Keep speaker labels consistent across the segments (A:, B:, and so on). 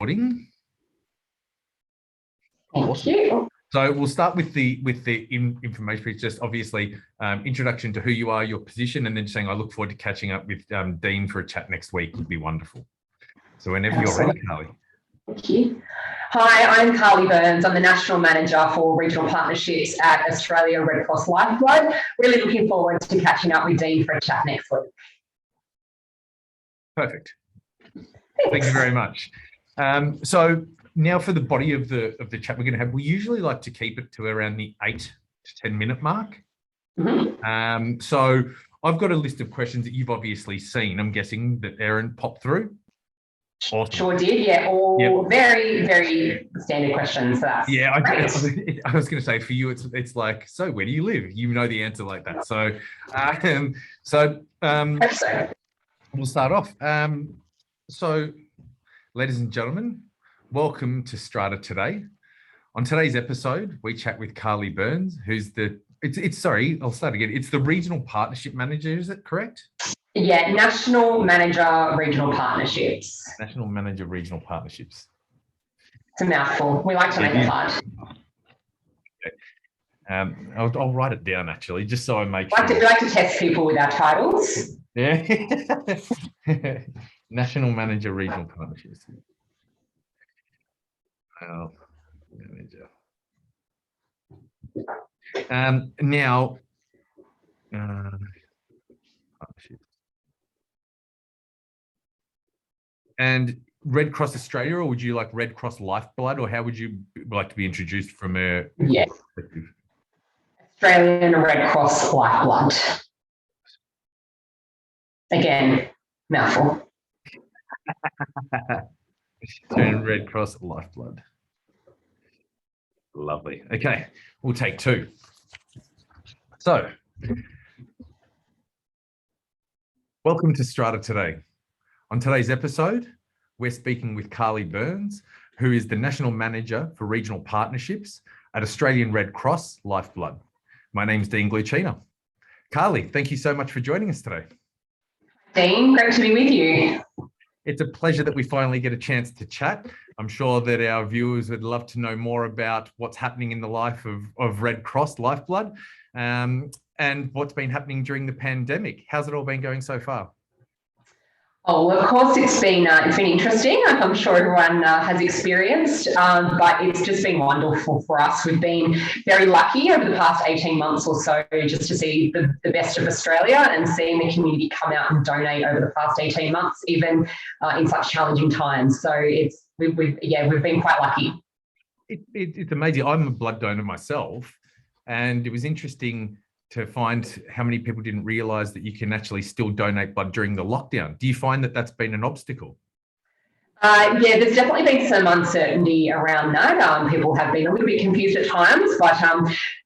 A: recording.
B: Thank you.
A: So we'll start with the information. It's just obviously introduction to who you are, your position, and then saying I look forward to catching up with Dean for a chat next week would be wonderful. So whenever you're ready, Carley.
B: Thank you. Hi, I'm Carley Byrnes. I'm the National Manager for Regional Partnerships at Australia Red Cross Lifeblood. Really looking forward to catching up with Dean for a chat next week.
A: Perfect.
B: Thanks.
A: Thank you very much. So now for the body of the chat we're going to have, we usually like to keep it to around the 8 to 10 minute mark.
B: Mm-hmm.
A: So I've got a list of questions that you've obviously seen. I'm guessing that Erin popped through. Awesome.
B: Sure did, yeah. All very, very standard questions. So that's
A: I was going to say for you, it's like, so where do you live? You know the answer like that. So, we'll start off. So, ladies and gentlemen, welcome to Strata Today. On today's episode, we chat with Carley Byrnes, who's I'll start again. It's the Regional Partnership Manager, is it correct?
B: Yeah, National Manager Regional Partnerships.
A: National Manager Regional Partnerships.
B: It's a mouthful. We like to make it hard.
A: Okay. I'll write it down actually, just so I make sure.
B: We like to test people with our titles.
A: Yeah. National Manager Regional Partnerships. Manager. Now, partnerships. And Red Cross Australia, or would you like Red Cross Lifeblood, or how would you like to be introduced from a perspective?
B: Australian Red Cross Lifeblood. Again, mouthful.
A: Australian Red Cross Lifeblood. Lovely. Okay, we'll take two. So, welcome to Strata Today. On today's episode, we're speaking with Carley Byrnes, who is the National Manager for Regional Partnerships at Australian Red Cross Lifeblood. My name's Dean Glucina. Carley, thank you so much for joining us today.
B: Dean, great to be with you.
A: It's a pleasure that we finally get a chance to chat. I'm sure that our viewers would love to know more about what's happening in the life of Red Cross Lifeblood and what's been happening during the pandemic. How's it all been going so far?
B: Oh, well, of course, it's been interesting. I'm sure everyone has experienced, but it's just been wonderful for us. We've been very lucky over the past 18 months or so just to see the best of Australia and seeing the community come out and donate over the past 18 months, even in such challenging times. So we've been quite lucky.
A: It's amazing. I'm a blood donor myself, and it was interesting to find how many people didn't realise that you can actually still donate blood during the lockdown. Do you find that that's been an obstacle?
B: Yeah, there's definitely been some uncertainty around that. People have been a little bit confused at times, but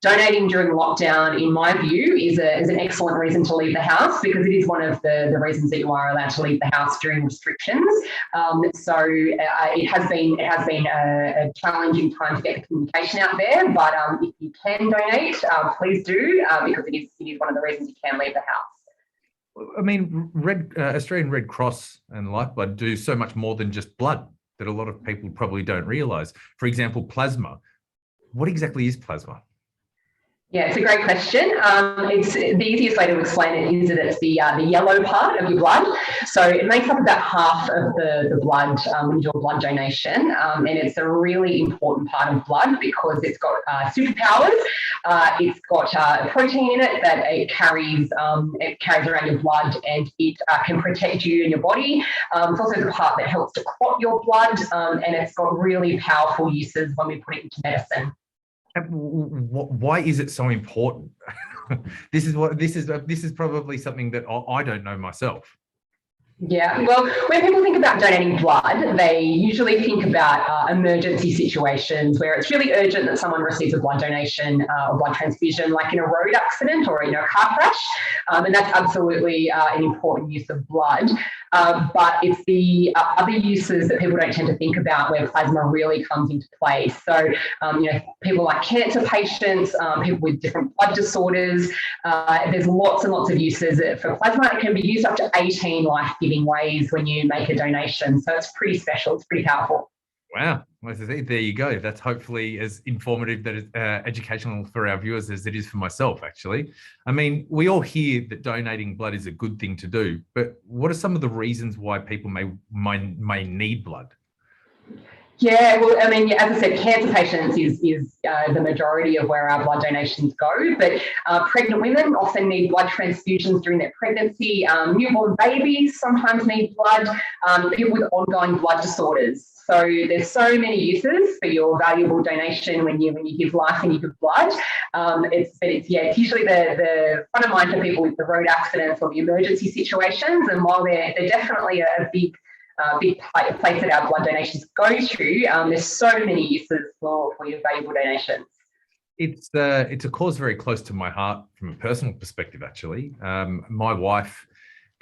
B: donating during lockdown, in my view, is an excellent reason to leave the house, because it is one of the reasons that you are allowed to leave the house during restrictions. It has been a challenging time to get the communication out there, but if you can donate, please do, because it is one of the reasons you can leave the house.
A: I mean, Australian Red Cross and Lifeblood do so much more than just blood that a lot of people probably don't realise. For example, plasma. What exactly is plasma?
B: Yeah, it's a great question. It's the easiest way to explain it is that it's the yellow part of your blood. So it makes up about half of the blood when you do a blood donation, and it's a really important part of blood because it's got superpowers. It's got a protein in it that it carries around your blood, and it can protect you and your body. It's also the part that helps to clot your blood, and it's got really powerful uses when we put it into medicine.
A: Why is it so important? This is probably something that I don't know myself.
B: Yeah, well, when people think about donating blood, they usually think about emergency situations where it's really urgent that someone receives a blood donation or blood transfusion, like in a road accident or a car crash, and that's absolutely an important use of blood. But it's the other uses that people don't tend to think about where plasma really comes into play. So, people like cancer patients, people with different blood disorders, there's lots and lots of uses for plasma. It can be used up to 18 life-giving ways when you make a donation. So it's pretty special. It's pretty powerful.
A: Wow. Well, there you go. That's hopefully as informative, that is educational for our viewers as it is for myself, actually. I mean, we all hear that donating blood is a good thing to do, but what are some of the reasons why people may need blood?
B: Yeah, well, I mean, as I said, cancer patients is the majority of where our blood donations go, but pregnant women often need blood transfusions during their pregnancy. Newborn babies sometimes need blood. People with ongoing blood disorders. So there's so many uses for your valuable donation when you give life and you give blood. It's usually the front of mind for people with the road accidents or the emergency situations. And while they're definitely a big place that our blood donations go to, there's so many uses for your valuable donations.
A: It's a cause very close to my heart from a personal perspective, actually. My wife,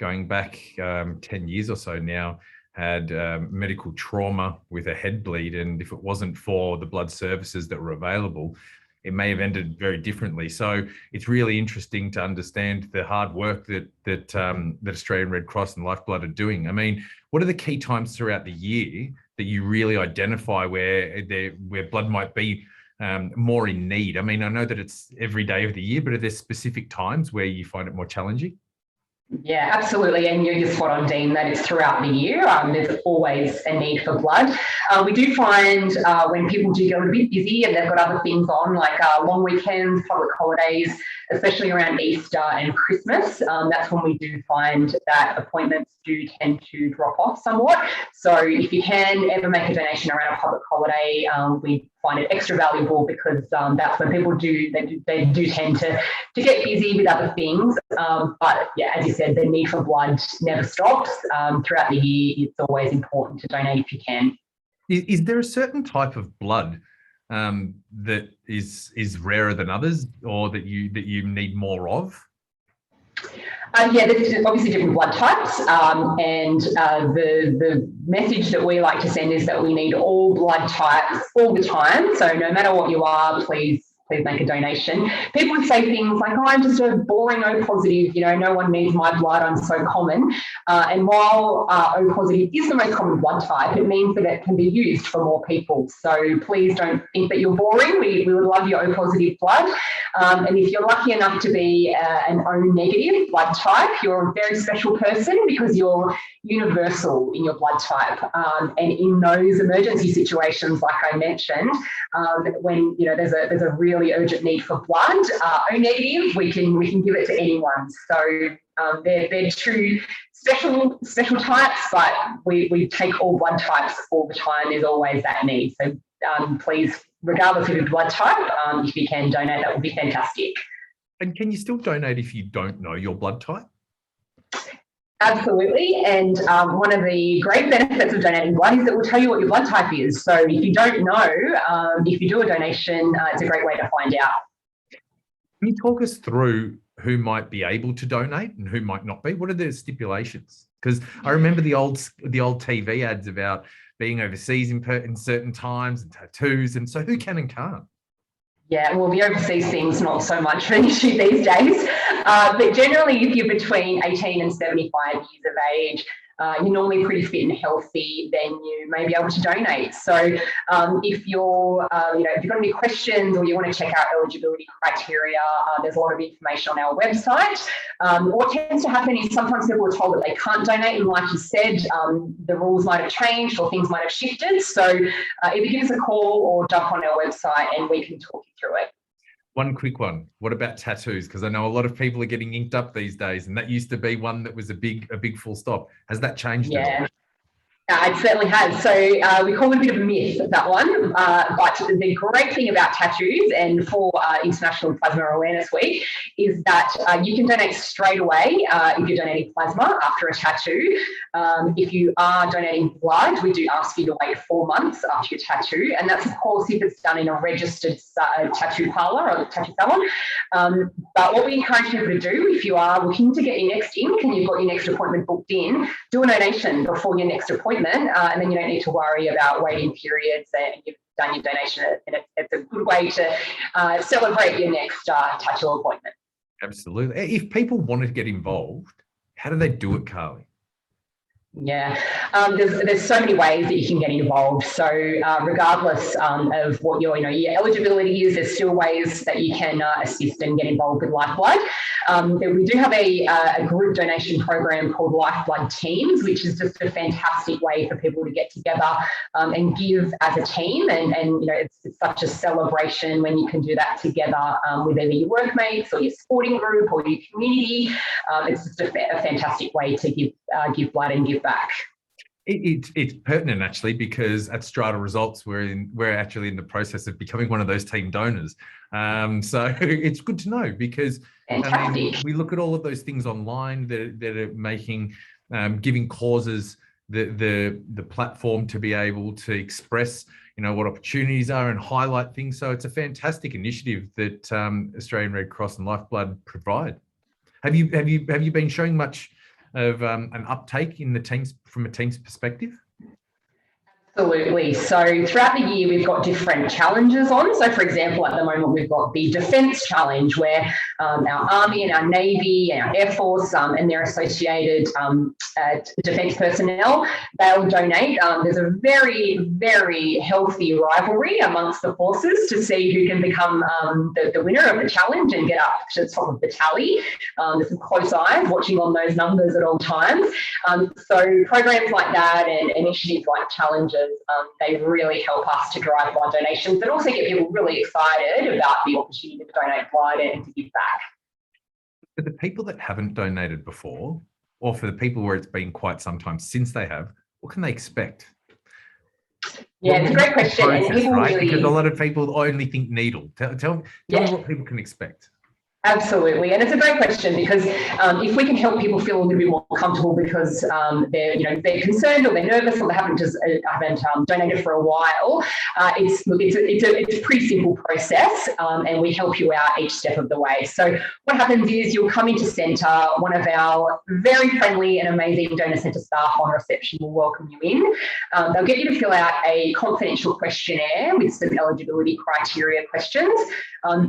A: going back 10 years or so now, had medical trauma with a head bleed. And if it wasn't for the blood services that were available, it may have ended very differently. So it's really interesting to understand the hard work that Australian Red Cross and Lifeblood are doing. I mean, what are the key times throughout the year that you really identify where blood might be more in need? I mean, I know that it's every day of the year, but are there specific times where you find it more challenging?
B: Yeah, absolutely. And you're spot on, Dean, that it's throughout the year. There's always a need for blood. We do find when people do get a bit busy and they've got other things on, like long weekends, public holidays, especially around Easter and Christmas, that's when we do find that appointments do tend to drop off somewhat. So if you can ever make a donation around a public holiday, we find it extra valuable because that's when people do tend to get busy with other things. But yeah, as you said, the need for blood never stops. Throughout the year, it's always important to donate if you can.
A: Is there a certain type of blood that is rarer than others, or that you need more of?
B: Yeah, there's obviously different blood types, and the message that we like to send is that we need all blood types all the time. So no matter what you are, please make a donation. People would say things like, "Oh, I'm just a boring O positive. No one needs my blood. I'm so common." And while O positive is the most common blood type, it means that it can be used for more people. So please don't think that you're boring. We would love your O positive blood. And if you're lucky enough to be an O negative blood type, you're a very special person because you're universal in your blood type. And in those emergency situations, like I mentioned, when there's a really urgent need for blood, O negative, we can give it to anyone. So they're two special types, but we take all blood types all the time. There's always that need. So please, regardless of your blood type, if you can donate, that would be fantastic.
A: And can you still donate if you don't know your blood type?
B: Absolutely. And one of the great benefits of donating blood is that it will tell you what your blood type is. So if you don't know, if you do a donation, it's a great way to find out.
A: Can you talk us through who might be able to donate and who might not be? What are the stipulations? Because I remember the old TV ads about being overseas in certain times and tattoos. And so who can and can't?
B: Yeah, well, the overseas thing's not so much an issue these days. But generally, if you're between 18 and 75 years of age, you're normally pretty fit and healthy, then you may be able to donate. So if you're, if you've got any questions or you want to check out eligibility criteria, there's a lot of information on our website. What tends to happen is sometimes people are told that they can't donate, and like you said, the rules might have changed or things might have shifted. So either give us a call or jump on our website and we can talk you through it.
A: One quick one. What about tattoos? Because I know a lot of people are getting inked up these days, and that used to be one that was a big full stop. Has that changed at all?
B: It certainly has. So we call it a bit of a myth, that one. But the great thing about tattoos, and for International Plasma Awareness Week, is that you can donate straight away if you're donating plasma after a tattoo. If you are donating blood, we do ask you to wait 4 months after your tattoo. And that's, of course, if it's done in a registered tattoo parlour or tattoo salon. But what we encourage people to do, if you are looking to get your next ink and you've got your next appointment booked in, do a donation before your next appointment. And then you don't need to worry about waiting periods, and you've done your donation, and it's a good way to celebrate your next tattoo appointment.
A: Absolutely. If people want to get involved, how do they do it, Carley?
B: Yeah, there's so many ways that you can get involved. So regardless of what your eligibility is, there's still ways that you can assist and get involved with Lifeblood. We do have a group donation program called Lifeblood Teams, which is just a fantastic way for people to get together and give as a team. And it's such a celebration when you can do that together with either your workmates or your sporting group or your community. It's just a fantastic way to give blood and give back.
A: It's pertinent actually, because at Strata Results we're actually in the process of becoming one of those team donors. So it's good to know, because we look at all of those things online that are making giving causes the platform to be able to express what opportunities are and highlight things. So it's a fantastic initiative that Australian Red Cross and Lifeblood provide. Have you been showing much of an uptake in the teams from a team's perspective?
B: Absolutely. So throughout the year, we've got different challenges on. So for example, at the moment, we've got the Defence Challenge, where our Army and our Navy and our Air Force and their associated defence personnel, they'll donate. There's a very, very healthy rivalry amongst the forces to see who can become the winner of the challenge and get up to the top of the tally. There's some close eyes watching on those numbers at all times. So programs like that and initiatives like challenges, they really help us to drive blood donations, but also get people really excited about the opportunity to donate blood and to give back.
A: For the people that haven't donated before, or for the people where it's been quite some time since they have, what can they expect?
B: Yeah, it's a great question.
A: Process,
B: and people
A: right?
B: really,
A: because a lot of people only think needle. Tell me what people can expect.
B: Absolutely, and it's a great question, because if we can help people feel a little bit more comfortable because they're concerned or they're nervous or they haven't donated for a while, it's a pretty simple process, and we help you out each step of the way. So what happens is you'll come into centre. One of our very friendly and amazing donor centre staff on reception will welcome you in. They'll get you to fill out a confidential questionnaire with some eligibility criteria questions.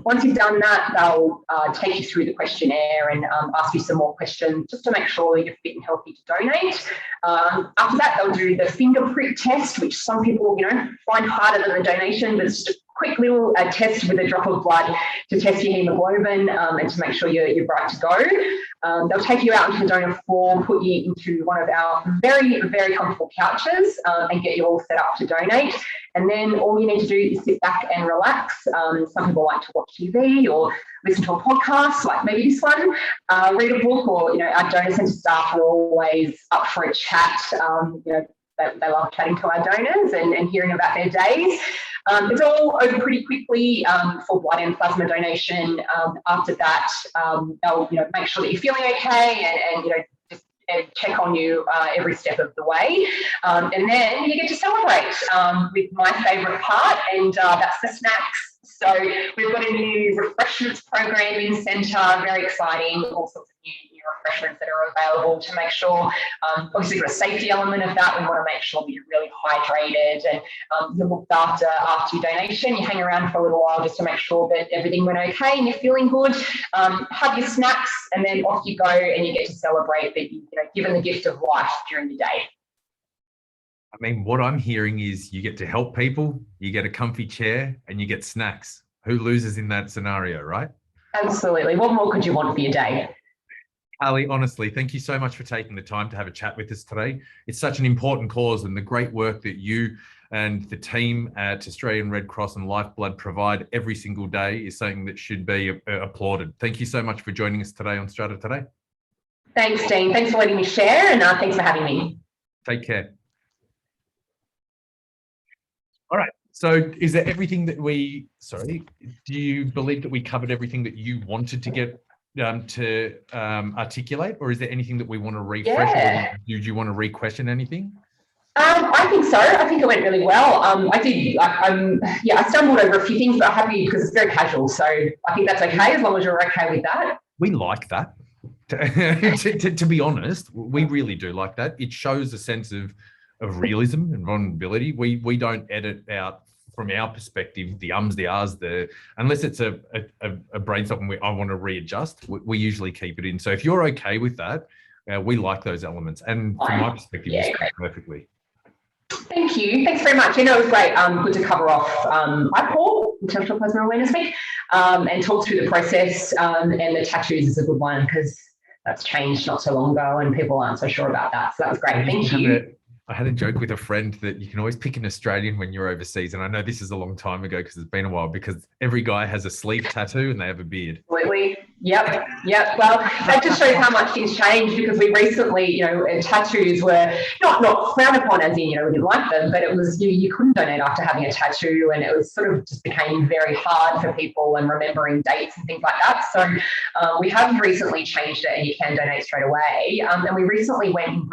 B: Once you've done that, they'll take you through the questionnaire and ask you some more questions just to make sure that you're fit and healthy to donate. After that, they'll do the finger prick test, which some people, find harder than the donation, but it's just a quick little test with a drop of blood to test your hemoglobin and to make sure you're right to go. They'll take you out into the donor floor, put you into one of our very, very comfortable couches and get you all set up to donate. And then all you need to do is sit back and relax. Some people like to watch TV or listen to a podcast, like maybe this one, read a book, or, our donor centre staff are always up for a chat. They love chatting to our donors and hearing about their days. It's all over pretty quickly for blood and plasma donation. After that, they'll make sure that you're feeling okay and check on you every step of the way. And then you get to celebrate with my favourite part, and that's the snacks. So we've got a new refreshments program in centre, very exciting, all sorts of new refreshments that are available to make sure, obviously we've got a safety element of that. We want to make sure that you're really hydrated and you're looked after your donation. You hang around for a little while just to make sure that everything went okay and you're feeling good. Have your snacks and then off you go, and you get to celebrate that you've given the gift of life during the day.
A: I mean, what I'm hearing is you get to help people, you get a comfy chair, and you get snacks. Who loses in that scenario, right?
B: Absolutely. What more could you want for your day?
A: Carley, honestly, thank you so much for taking the time to have a chat with us today. It's such an important cause, and the great work that you and the team at Australian Red Cross and Lifeblood provide every single day is something that should be applauded. Thank you so much for joining us today on Strata Today.
B: Thanks, Dean. Thanks for letting me share, and thanks for having me.
A: Take care. All right. So is there everything that do you believe that we covered everything that you wanted to get to articulate, or is there anything that we want to refresh?
B: Yeah.
A: Or did you want to re-question anything?
B: I think so. I think it went really well. I stumbled over a few things, but I'm happy because it's very casual. So I think that's okay as long as you're okay with that.
A: We like that. To be honest, we really do like that. It shows a sense of realism and vulnerability. We don't edit out, from our perspective, the ums, the ahs, unless it's a brainstorm I want to readjust, we usually keep it in. So if you're okay with that, We like those elements. And from my perspective, you speak perfectly.
B: Thank you. Thanks very much. It was great. Good to cover off IPAW, International Plasma Awareness Week, and talk through the process. And the tattoos is a good one because that's changed not so long ago and people aren't so sure about that. So that was great. Thank you.
A: I had a joke with a friend that you can always pick an Australian when you're overseas. And I know this is a long time ago because it's been a while, because every guy has a sleeve tattoo and they have a beard.
B: Absolutely. Yep. Well, that just shows how much things changed, because we recently, tattoos were not frowned upon, as in, we didn't like them, but it was, you couldn't donate after having a tattoo, and it was sort of just became very hard for people and remembering dates and things like that. So we have recently changed it, and you can donate straight away. And we recently went